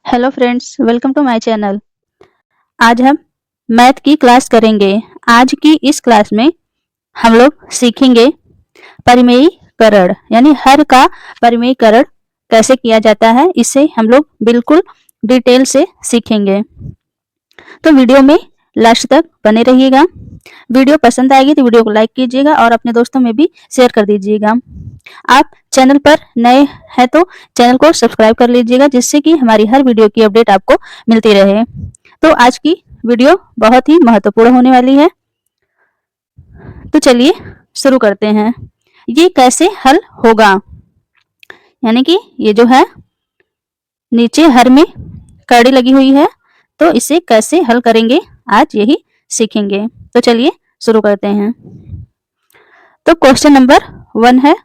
Hello friends, welcome to my channel. आज हम math की क्लास करेंगे। आज की इस क्लास में हम लोग सीखेंगे परिमेयीकरण, यानी हर का परिमेयीकरण कैसे किया जाता है। इसे हम लोग बिल्कुल डिटेल से सीखेंगे, तो वीडियो में लास्ट तक बने रहिएगा। वीडियो पसंद आएगी तो वीडियो को लाइक कीजिएगा और अपने दोस्तों में भी शेयर कर दीजिएगा। आप चैनल पर नए हैं तो चैनल को सब्सक्राइब कर लीजिएगा, जिससे कि हमारी हर वीडियो की अपडेट आपको मिलती रहे। तो आज की वीडियो बहुत ही महत्वपूर्ण होने वाली है, तो चलिए शुरू करते हैं। ये कैसे हल होगा, यानी कि ये जो है नीचे हर में कड़ी लगी हुई है, तो इसे कैसे हल करेंगे आज यही सीखेंगे। तो चलिए शुरू करते हैं। तो क्वेश्चन नंबर 1 है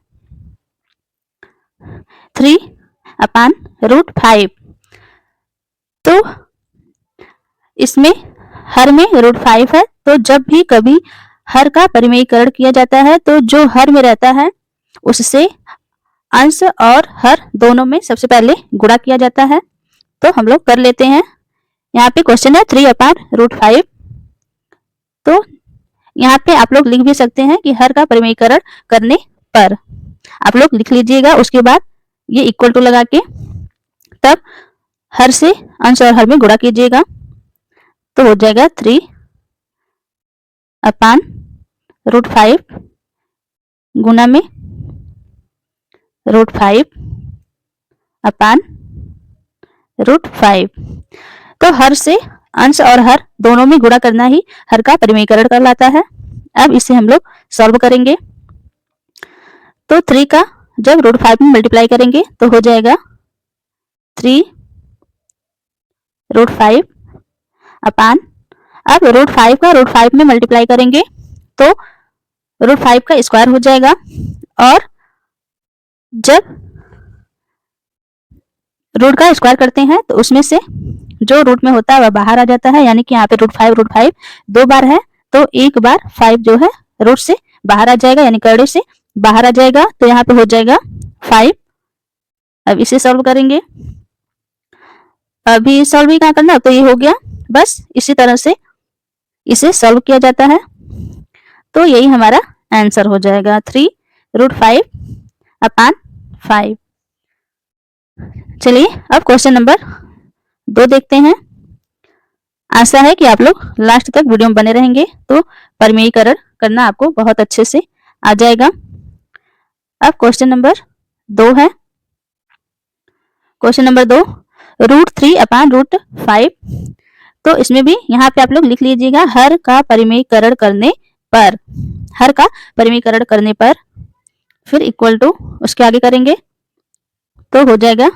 3/√5। तो इसमें हर में √5 है, तो जब भी कभी हर का परिमेयीकरण किया जाता है तो जो हर में रहता है उससे अंश और हर दोनों में सबसे पहले गुणा किया जाता है। तो हम लोग कर लेते हैं। यहाँ पे क्वेश्चन है 3/√5। तो यहाँ पे आप लोग लिख भी सकते हैं कि हर का परिमेयीकरण करने पर आप लोग लिख लीजिएगा। उसके बाद ये इक्वल टू लगा के तब हर से अंश और हर में गुणा कीजिएगा, तो हो जाएगा 3/√5 गुना में √5/√5। तो हर से अंश और हर दोनों में गुणा करना ही हर का परिमेयीकरण कहलाता है। अब इसे हम लोग सॉल्व करेंगे। तो 3 का जब √5 में मल्टीप्लाई करेंगे तो हो जाएगा 3√5 अपान, अब √5 का √5 में मल्टीप्लाई करेंगे तो √5 का स्क्वायर हो जाएगा, और जब रूट का स्क्वायर करते हैं तो उसमें से जो रूट में होता है वह बाहर आ जाता है, यानी कि यहाँ पे √5 दो बार है तो एक बार 5 जो है रूट से बाहर आ जाएगा, यानी करड़े से बाहर आ जाएगा। तो यहाँ पे हो जाएगा 5। अब इसे सॉल्व करेंगे। अभी सॉल्व ही कहाँ करना, तो ये हो गया। बस इसी तरह से इसे सॉल्व किया जाता है, तो यही हमारा आंसर हो जाएगा 3√5/5। चलिए अब क्वेश्चन नंबर 2 देखते हैं। आशा है कि आप लोग लास्ट तक वीडियो में बने रहेंगे, तो परिमेयीकरण करना आपको बहुत अच्छे से आ जाएगा। अब क्वेश्चन नंबर 2 है। Question number 2 √3/√5। तो इसमें भी यहाँ पे आप लोग लिख लीजिएगा हर का परिमेयीकरण करने पर, हर का परिमेयीकरण करने पर, फिर इक्वल टू उसके आगे करेंगे तो हो जाएगा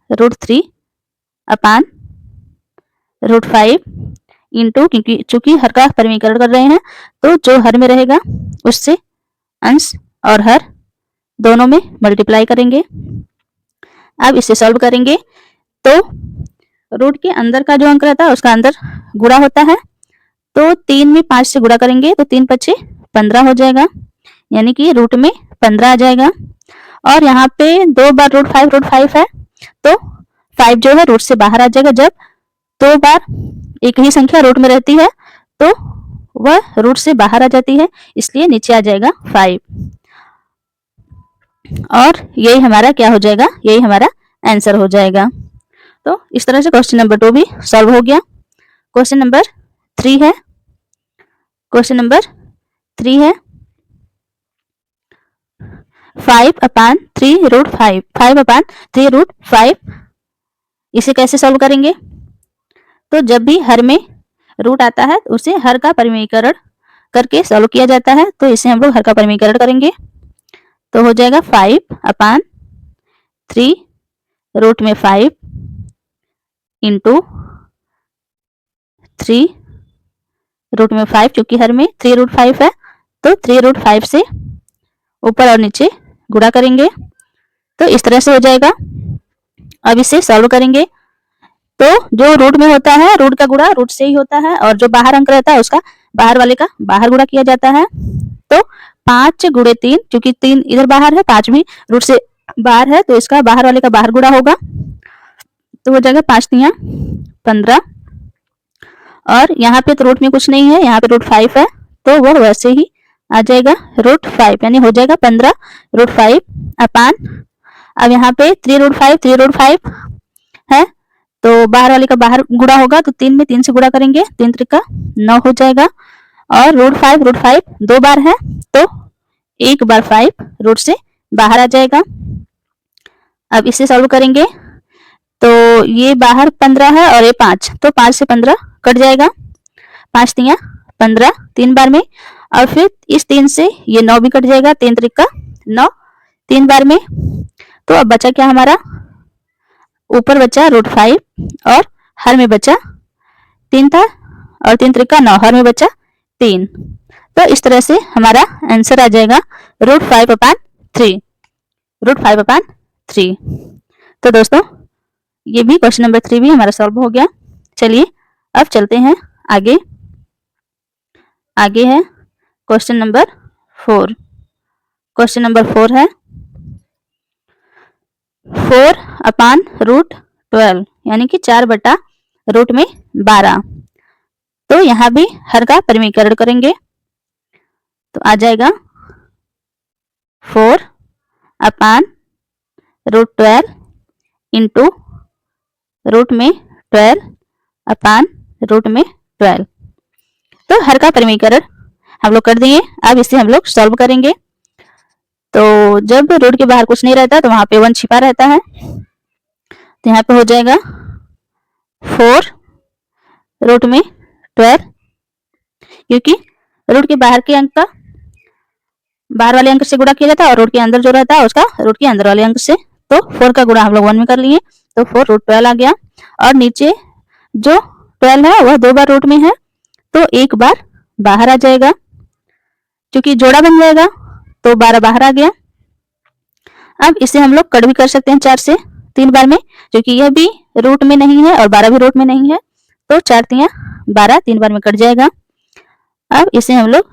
√3/√5 इंटू, क्योंकि चूंकि हर का परिमेयीकरण कर रहे हैं तो जो हर में रहेगा उससे अंश और हर दोनों में मल्टीप्लाई करेंगे। अब इसे सॉल्व करेंगे तो रूट के अंदर का जो अंक रहता है उसका अंदर गुणा होता है, तो 3 में 5 से गुणा करेंगे तो 3 × 5 = 15 हो जाएगा, यानी कि रूट में 15 आ जाएगा। और यहाँ पे 2 बार √5 है तो 5 जो है रूट से बाहर आ जाएगा। जब 2 बार एक ही संख्या रूट में रहती है तो वह रूट से बाहर आ जाती है, इसलिए नीचे आ जाएगा 5, और यही हमारा क्या हो जाएगा, यही हमारा आंसर हो जाएगा। तो इस तरह से क्वेश्चन नंबर 2 भी सॉल्व हो गया। क्वेश्चन नंबर 3 है। क्वेश्चन नंबर 3 है 5/3√5, 5/3√5। इसे कैसे सॉल्व करेंगे, तो जब भी हर में रूट आता है उसे हर का परिमेयीकरण करके सॉल्व किया जाता है, तो इसे हम लोग हर का परिमेयीकरण करेंगे तो हो जाएगा 5/3√5 इंटू 3√5, क्योंकि हर में 3√5 है तो 3√5 से ऊपर और नीचे गुणा करेंगे, तो इस तरह से हो जाएगा। अब इसे सॉल्व करेंगे तो जो रूट में होता है रूट का गुणा रूट से ही होता है, और जो बाहर अंक रहता है उसका बाहर वाले का बाहर गुणा किया जाता है। तो 5 × 3, क्योंकि 3 इधर बाहर है, 5 भी रूट से बाहर है, तो इसका बाहर वाले का बाहर गुणा होगा। तो हो जाएगा 5 तिया 15, और यहाँ पे तो रूट में कुछ नहीं है, यहाँ पे √5 है, तो वो वैसे ही आ जाएगा √5, यानी हो जाएगा 15 √5 अपान, अब यहाँ पे 3√5 है, तो बाहर वाले का बाहर गुणा होगा, तो 3 में 3 से गुणा करेंगे, 3 त्रिका 9 हो जाएगा, और √5 2 बार है, तो एक बार 5 रूट से बाहर आ जाएगा। अब इसे सॉल्व करेंगे, तो ये बाहर 15 है और ये 5, तो 5 से 15 कट जाएगा, 5 तिया 15 3 बार में, और फिर इस 3 से ये 9 भी कट जाएगा, 3 त्रिका 9 3 बार में। तो अब बचा क्या हमारा, ऊपर बचा √5 और हर में बचा 3 था, और 3 त्रिका 9, हर में बचा 3। तो इस तरह से हमारा आंसर आ जाएगा √5/3, √5/3। तो दोस्तों ये भी क्वेश्चन नंबर 3 भी हमारा सॉल्व हो गया। चलिए अब चलते हैं आगे। आगे है क्वेश्चन नंबर 4। क्वेश्चन नंबर 4 है 4/√12, यानी कि 4/√12। तो यहाँ भी हर का परिमीकरण करेंगे, तो आ जाएगा 4/√12 इंटू √12/√12। तो हर का परिमीकरण हम लोग कर दिए। अब इसे हम लोग सॉल्व करेंगे। तो जब रूट के बाहर कुछ नहीं रहता तो वहां पे 1 छिपा रहता है, तो यहाँ पे हो जाएगा 4√12, क्योंकि रूट के बाहर के अंक का बाहर वाले अंक से गुणा किया जाता है, और रूट के अंदर जो रहता है उसका रूट के अंदर वाले अंक से। तो 4 का गुणा हम लोग 1 में कर लिए, तो 4√12 आ गया, और नीचे जो 12 है वह 2 बार रूट में है, तो एक बार बाहर आ जाएगा, क्योंकि जोड़ा बन जाएगा, तो 12 बाहर आ गया। अब इसे हम लोग कट भी कर सकते हैं 4 से 3 बार में, क्योंकि यह भी रूट में नहीं है और 12 भी रूट में नहीं है, तो 4 तिया 12 3 बार में कट जाएगा। अब इसे हम लोग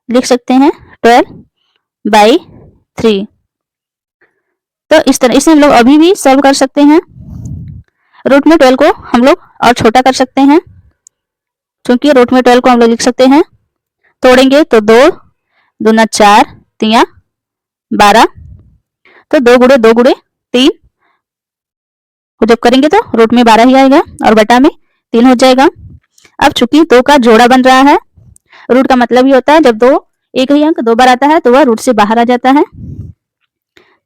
लिख सकते हैं 12/3। तो इस तरह इसे हम लोग अभी भी सॉल्व कर सकते हैं। रूट में 12 को हम लोग और छोटा कर सकते हैं, क्योंकि रूट में 12 को हम लोग लिख सकते हैं, तोड़ेंगे तो 2 दूना 4 तिया 12, तो 2 गुणे 2 गुणे 3 को जब करेंगे तो रूट में 12 ही आएगा, और बटा में 3 हो जाएगा। अब चूंकि 2 का जोड़ा बन रहा है, रूट का मतलब ही होता है जब 2 एक ही अंक 2 बार आता है तो वह रूट से बाहर आ जाता है।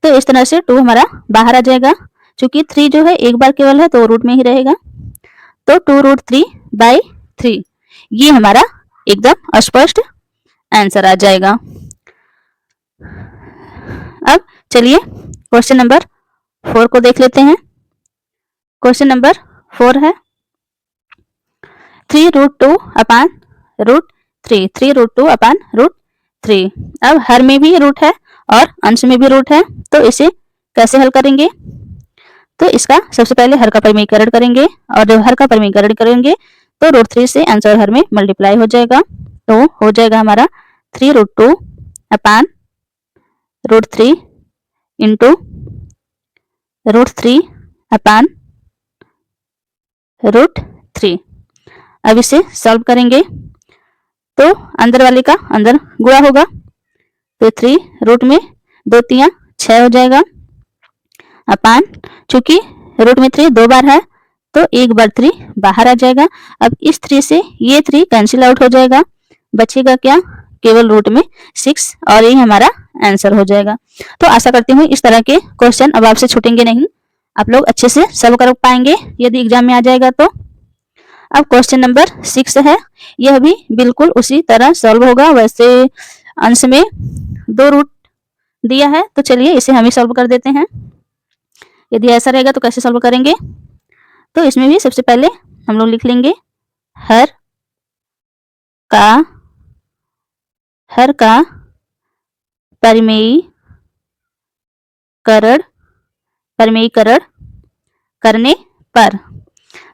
तो इस तरह से 2 हमारा बाहर आ जाएगा, चूंकि 3 जो है एक बार केवल है तो रूट में ही रहेगा, तो 2√3/3 ये हमारा एकदम स्पष्ट आंसर आ जाएगा। अब चलिए क्वेश्चन नंबर 4 को देख लेते हैं। क्वेश्चन नंबर 4 है 3√2/√3, 3√2/√3। अब हर में भी रूट है और अंश में भी रूट है, तो इसे कैसे हल करेंगे। तो इसका सबसे पहले हर का परिमीकरण करेंगे, और जब हर का परिमीकरण करेंगे तो √3 से आंसर हर में मल्टीप्लाई हो जाएगा, तो हो जाएगा हमारा 3√2/√3 इंटू √3/√3। अब इसे सॉल्व करेंगे, तो अंदर वाले का अंदर गुणा होगा, तो 3 रूट में 2 तिया 6 हो जाएगा, अपान चूंकि रूट में 3 2 बार है तो एक बार 3 बाहर आ जाएगा। अब इस 3 से ये 3 कैंसिल आउट हो जाएगा, बचेगा क्या, केवल रूट में 6, और यही हमारा आंसर हो जाएगा। तो आशा करती हूँ इस तरह के क्वेश्चन अब आपसे छूटेंगे नहीं, आप लोग अच्छे से सॉल्व कर पाएंगे यदि एग्जाम में आ जाएगा तो। अब क्वेश्चन नंबर 6 है, यह भी बिल्कुल उसी तरह सॉल्व होगा। वैसे अंश में 2 रूट दिया है, तो चलिए इसे हम ही सॉल्व कर देते हैं। यदि ऐसा रहेगा तो कैसे सॉल्व करेंगे, तो इसमें भी सबसे पहले हम लोग लिख लेंगे हर का परिमेयीकरण करने पर।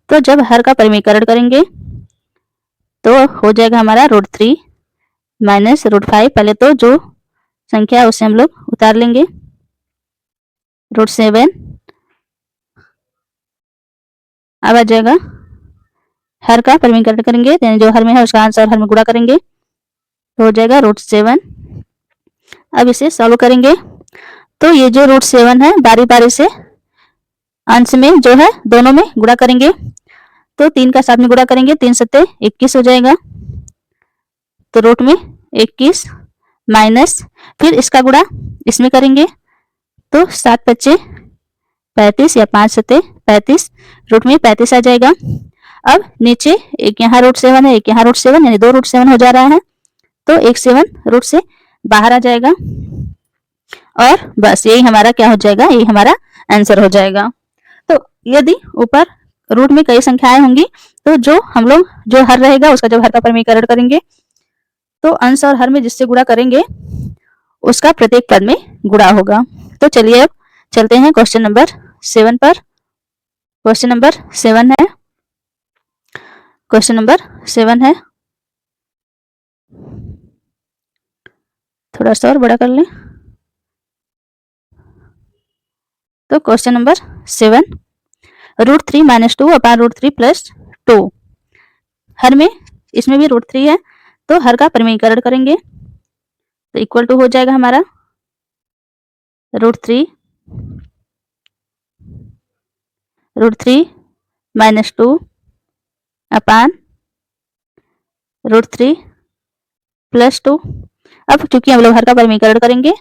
तो जब हर का परिमेयीकरण करेंगे तो हो जाएगा हमारा √3 माइनस √5। पहले तो जो संख्या है उसे हम लोग उतार लेंगे, √7 अब आ जाएगा हर का परिमीकरण करेंगे, यानी जो हर में है उसका आंसर हर में गुणा करेंगे तो हो जाएगा √7। अब इसे सॉल्व करेंगे तो ये जो √7 है बारी बारी से अंश में जो है दोनों में गुणा करेंगे। तो 3 का 7 में गुणा करेंगे, 3 सत्ते 21 हो जाएगा। तो रूट में 21 माइनस फिर इसका गुणा इसमें करेंगे तो 7 बच्चे 35 या 5 सत्ते 35, रूट में 35 आ जाएगा। अब नीचे एक यहाँ √7 है, एक यहाँ √7, यानी 2 √7 हो जा रहा है तो एक 7 रूट से बाहर आ जाएगा और बस यही हमारा क्या हो जाएगा, यही हमारा आंसर हो जाएगा। तो यदि ऊपर रूट में कई संख्याएं होंगी तो जो हम लोग जो हर रहेगा उसका जब हर का परिमीकरण करेंगे तो अंश और हर में जिससे गुणा करेंगे उसका प्रत्येक पद में गुणा होगा। तो चलिए अब चलते हैं क्वेश्चन नंबर 7 पर। क्वेश्चन नंबर 7 है, क्वेश्चन नंबर 7 है, थोड़ा सा और बड़ा कर लें। तो क्वेश्चन नंबर 7, √3 - 2 अपॉन √3 + 2। हर में इसमें भी √3 है तो हर का परिमीकरण करेंगे तो इक्वल टू हो जाएगा हमारा √3 - 2 अपॉन √3 + 2। अब चूंकि हम लोग हर का परिमीकरण करेंगे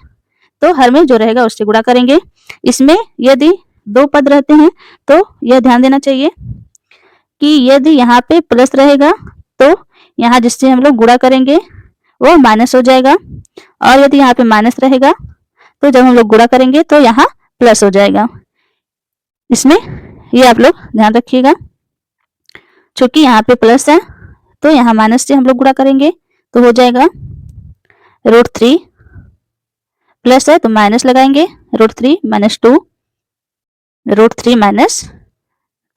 तो हर में जो रहेगा उससे गुणा करेंगे। इसमें यदि 2 पद रहते हैं तो यह ध्यान देना चाहिए कि यदि यहाँ पे प्लस रहेगा तो यहाँ जिससे हम लोग गुणा करेंगे वो माइनस हो जाएगा, और यदि यहाँ पे माइनस रहेगा तो जब हम लोग गुणा करेंगे तो यहाँ प्लस हो जाएगा। इसमें ये आप लोग ध्यान रखिएगा, चूंकि यहाँ पे प्लस है तो यहाँ माइनस से हम लोग गुणा करेंगे तो हो जाएगा √3, प्लस है तो माइनस लगाएंगे √3 - 2, √3 -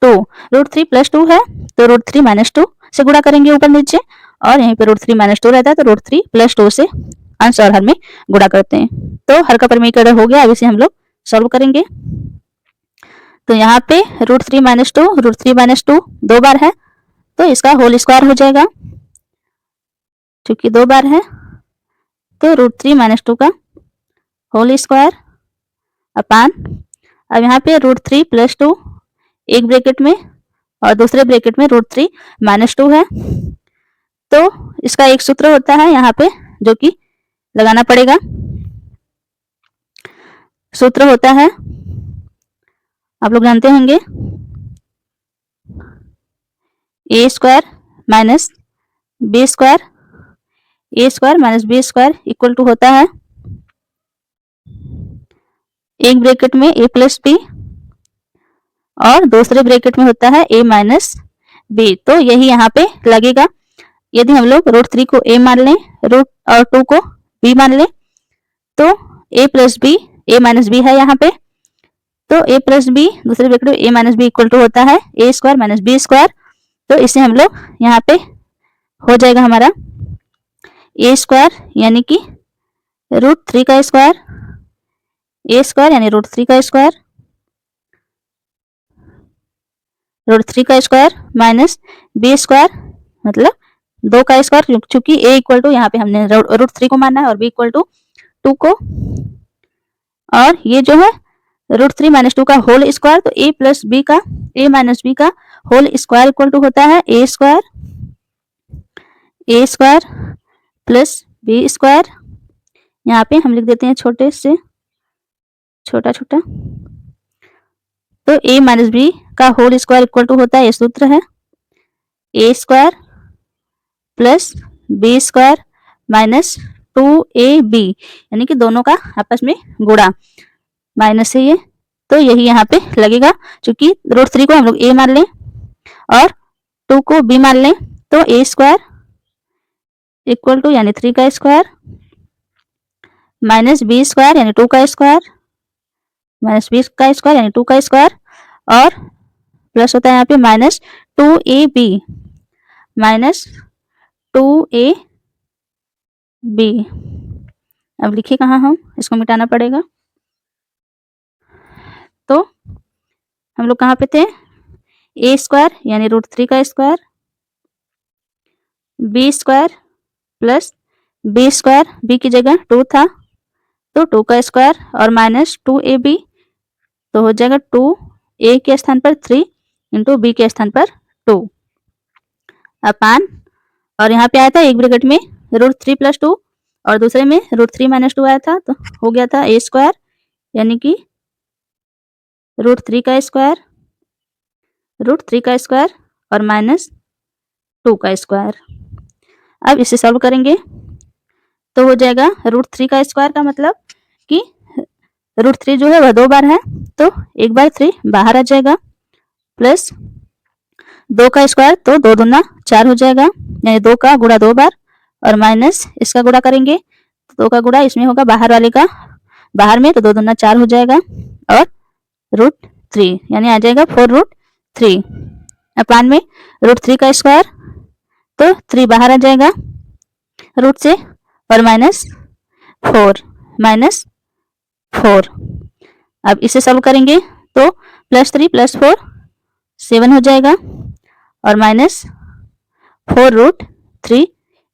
2, √3 + 2 है तो √3 - 2 से गुणा करेंगे ऊपर नीचे, और यहीं पे √3 - 2 रहता है तो √3 + 2 से अंश और हर में गुणा करते हैं। तो हर का परिमीकरण हो गया। अब इसे हम लोग सॉल्व करेंगे तो यहाँ पे √3 - 2, √3 - 2 2 बार है तो इसका होल स्क्वायर हो जाएगा, क्योंकि 2 बार है तो √3 - 2 का होल स्क्वायर अपान, अब यहाँ पे √3 + 2 एक ब्रैकेट में और दूसरे ब्रैकेट में √3 - 2 है तो इसका एक सूत्र होता है यहाँ पे जो कि लगाना पड़ेगा। सूत्र होता है, आप लोग जानते होंगे, a² - b², a² - b² equal to होता है एक ब्रैकेट में a + b और दूसरे ब्रैकेट में होता है a - b। तो यही यहाँ पे लगेगा। यदि हम लोग √3 को a मान लें और 2 को b मान लें तो a + b, a - b है यहाँ पे, तो a + b दूसरे ब्रैकेट में a - b इक्वल टू होता है a² - b²। तो इसे हम लोग यहाँ पे हो जाएगा हमारा a² यानी कि √3 का स्क्वायर, a² यानी √3 का स्क्वायर, √3 का स्क्वायर माइनस b² मतलब 2 का स्क्वायर, चूंकि a इक्वल टू यहाँ पे हमने √3 को माना है और b इक्वल टू 2 को, और ये जो है √3 - 2 का होल स्क्वायर, तो a + b का होल स्क्वायर इक्वल टू होता है a² + b²। यहाँ पे हम लिख देते हैं छोटे से छोटा छोटा, तो a - b का होल स्क्वायर इक्वल टू होता है, ये सूत्र है a² + b² माइनस 2ab, यानी कि दोनों का आपस में गुणा, माइनस है ये, तो यही यहाँ पे लगेगा। चूंकि √3 को हम लोग a मान लें और 2 को b मान लें तो a² इक्वल टू यानी 3 का स्क्वायर माइनस b² यानी 2 का स्क्वायर माइनस b का स्क्वायर यानी 2 का स्क्वायर, और प्लस होता है यहाँ पे माइनस 2ab माइनस 2ab। अब लिखिए कहाँ हम, इसको मिटाना पड़ेगा। तो हम लोग कहाँ पे थे, ए स्क्वायर यानी √3 का square, B square plus B square, B की जगह 2 था तो 2 का स्क्वायर और माइनस 2ab, तो हो जाएगा 2a के स्थान पर 3 इंटू बी के स्थान पर 2 अपान, और यहाँ पे आया था एक ब्रैकेट में √3 + 2 और दूसरे में √3 - 2 आया था, तो हो गया था a स्क्वायर यानी कि √3 का स्क्वायर और माइनस 2 का स्क्वायर। अब इसे सॉल्व करेंगे तो हो जाएगा √3 का स्क्वायर का मतलब कि √3 जो है वह 2 बार है तो एक बार 3 बाहर आ जाएगा, प्लस 2 का स्क्वायर तो 2 दूना 4 हो जाएगा, यानी 2 का गुणा 2 बार, और माइनस इसका गुणा करेंगे तो 2 का गुणा इसमें होगा बाहर वाले का बाहर में, तो 2 दूना 4 हो जाएगा, और √3 यानी आ जाएगा 4√3 अपान में √3 का स्क्वायर तो 3 बाहर आ जाएगा रूट से, और -4 अब इसे सॉल्व करेंगे तो +3 + 4 7 हो जाएगा, और -4√3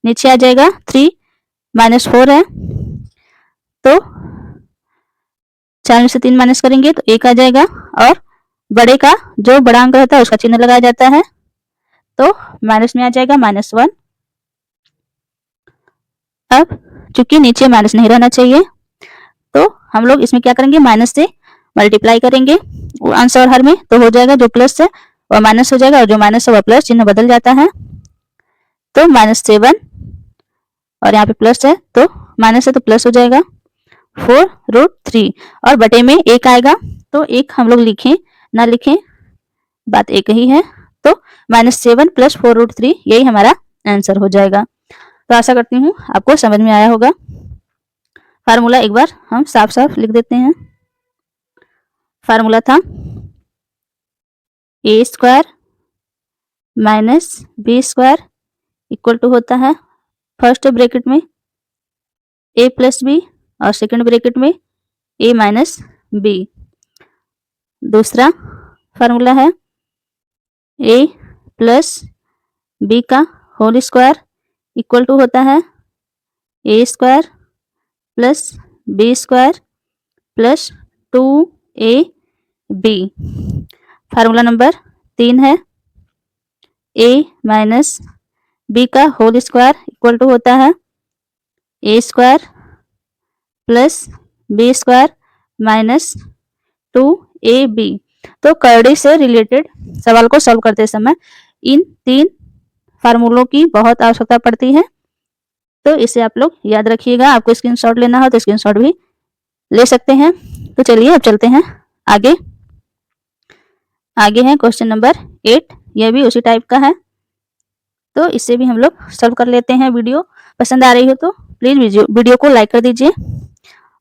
नीचे आ जाएगा, 3 - 4 है तो 4 में से 3 माइनस करेंगे तो 1 आ जाएगा, और बड़े का जो बड़ा अंक रहता है उसका चिन्ह लगाया जाता है तो माइनस में आ जाएगा -1। अब चूंकि नीचे माइनस नहीं रहना चाहिए तो हम लोग इसमें क्या करेंगे, माइनस से मल्टीप्लाई करेंगे अंश और हर में, तो हो जाएगा जो प्लस है वह माइनस हो जाएगा और जो माइनस है वह प्लस, चिन्ह बदल जाता है तो -7, और यहाँ पे प्लस है तो माइनस है तो प्लस हो जाएगा 4√3, और बटे में 1 आएगा तो 1 हम लोग लिखें ना लिखें बात एक ही है, तो -7 + 4√3 यही हमारा आंसर हो जाएगा। तो आशा करती हूँ आपको समझ में आया होगा। फार्मूला एक बार हम साफ साफ लिख देते हैं। फार्मूला था a square minus B square equal to होता है फर्स्ट ब्रैकेट में a + b और सेकंड ब्रैकेट में a - b। दूसरा फार्मूला है a + b का होल स्क्वायर इक्वल टू होता है a square plus b square plus 2ab। Formula number 3 है a - b का होल स्क्वायर इक्वल टू होता है a square plus b square minus 2ab। तो करड़ी से रिलेटेड सवाल को सॉल्व करते समय इन 3 फार्मूलों की बहुत आवश्यकता पड़ती है, तो इसे आप लोग याद रखिएगा। आपको स्क्रीनशॉट लेना हो तो स्क्रीनशॉट भी ले सकते हैं। तो चलिए अब चलते हैं आगे। आगे है क्वेश्चन नंबर 8, यह भी उसी टाइप का है तो इसे भी हम लोग सॉल्व कर लेते हैं। वीडियो पसंद आ रही हो तो प्लीज वीडियो को लाइक कर दीजिए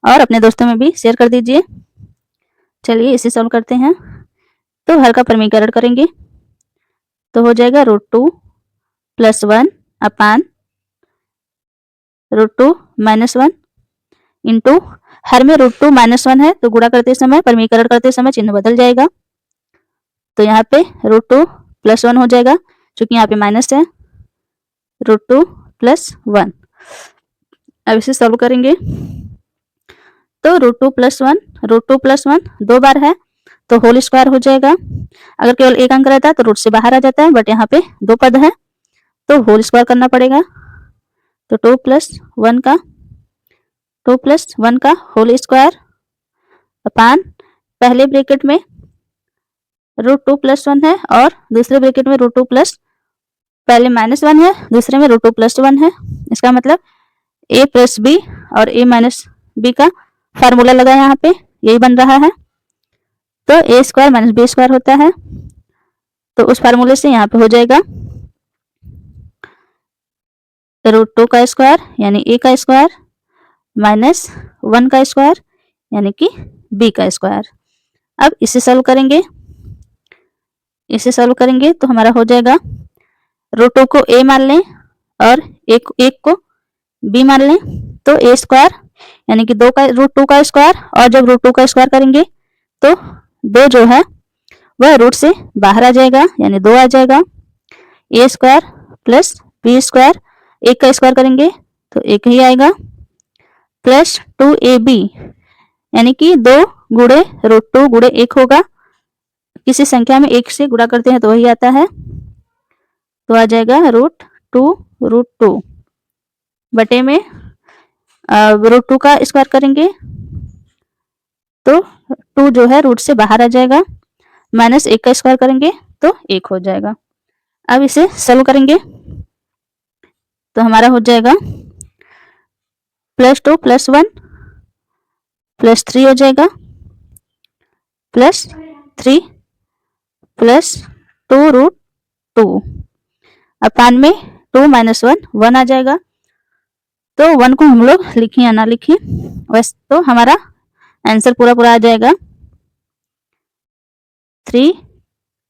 और अपने दोस्तों में भी शेयर कर दीजिए। चलिए इसे सॉल्व करते हैं। तो हर का परमीकरण करेंगे तो हो जाएगा √2 + 1 अपान √2 - 1 इंटू हर में √2 - 1 है तो गुणा करते समय परमीकरण करते समय चिन्ह बदल जाएगा, तो यहाँ पे √2 + 1 हो जाएगा, क्योंकि यहाँ पे माइनस है, √2 + 1। अब इसे सॉल्व करेंगे तो √2 + 1 2 बार है तो होल स्क्वायर हो जाएगा। अगर केवल एक अंक रहता है तो रूट से बाहर आ जाता है, बट यहाँ पे 2 पद है तो होल स्क्वायर करना पड़ेगा, तो 2 + 1 का होल स्क्वायर अपान पहले ब्रैकेट में √2 + 1 है और दूसरे ब्रैकेट में √2 प्लस पहले -1 है, दूसरे में √2 + 1 है। इसका मतलब a + b और a - b का फार्मूला लगा यहाँ पे, यही बन रहा है। तो a स्क्वायर - b स्क्वायर होता है, तो उस फार्मूले से यहाँ पे हो जाएगा √2 का स्क्वायर यानी a का स्क्वायर माइनस 1 का स्क्वायर यानी कि b का स्क्वायर। अब इसे सॉल्व करेंगे, तो हमारा हो जाएगा √2 को a मान लें और एक को b मान लें, तो a स्क्वायर यानी कि √2 का स्क्वायर, और जब √2 का स्क्वायर करेंगे तो 2 जो है वह रूट से बाहर आ जाएगा, यानी 2 आ जाएगा। ए स्क्वायर प्लस बी स्क्वायर, एक का स्क्वायर करेंगे तो एक ही आएगा, प्लस 2ab, यानी कि 2 गुणे रूट 2 गुणे 1 होगा। किसी संख्या में 1 से गुणा करते हैं तो वही आता है, तो आ जाएगा रूट 2 बटे में रूट 2 का स्क्वायर करेंगे तो 2 जो है रूट से बाहर आ जाएगा, माइनस 1 का स्क्वायर करेंगे तो 1 हो जाएगा। अब इसे सॉल्व करेंगे तो हमारा हो जाएगा +2 + 1 +3 हो जाएगा, +3 + 2 रूट 2 अपान में 2 - 1 1 आ जाएगा। तो 1 को हम लोग लिखिए या ना लिखिए, वैसे तो हमारा आंसर पूरा आ जाएगा 3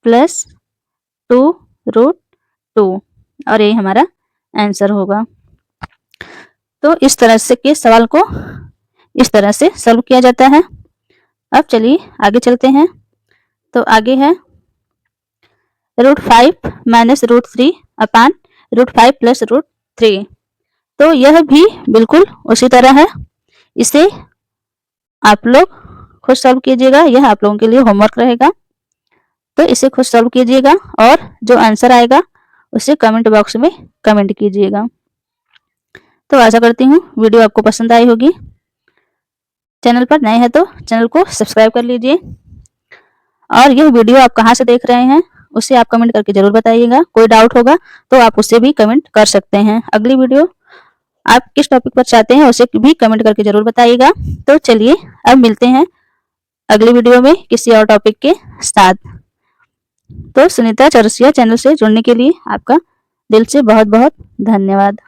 + 2 रूट 2, और ये हमारा आंसर होगा। तो इस तरह से के सवाल को इस तरह से सॉल्व किया जाता है। अब चलिए आगे चलते हैं। तो आगे है √5 - √3 अपान √5 + √3। तो यह भी बिल्कुल उसी तरह है, इसे आप लोग खुद सॉल्व कीजिएगा, यह आप लोगों के लिए होमवर्क रहेगा। तो इसे खुद सॉल्व कीजिएगा और जो आंसर आएगा उसे कमेंट बॉक्स में कमेंट कीजिएगा। तो आशा करती हूँ वीडियो आपको पसंद आई होगी। चैनल पर नए हैं तो चैनल को सब्सक्राइब कर लीजिए, और यह वीडियो आप कहाँ से देख रहे हैं उसे आप कमेंट करके ज़रूर बताइएगा। कोई डाउट होगा तो आप उसे भी कमेंट कर सकते हैं। अगली वीडियो आप किस टॉपिक पर चाहते हैं उसे भी कमेंट करके ज़रूर बताइएगा। तो चलिए अब मिलते हैं अगली वीडियो में किसी और टॉपिक के साथ। तो सुनीता चौरसिया चैनल से जुड़ने के लिए आपका दिल से बहुत बहुत धन्यवाद।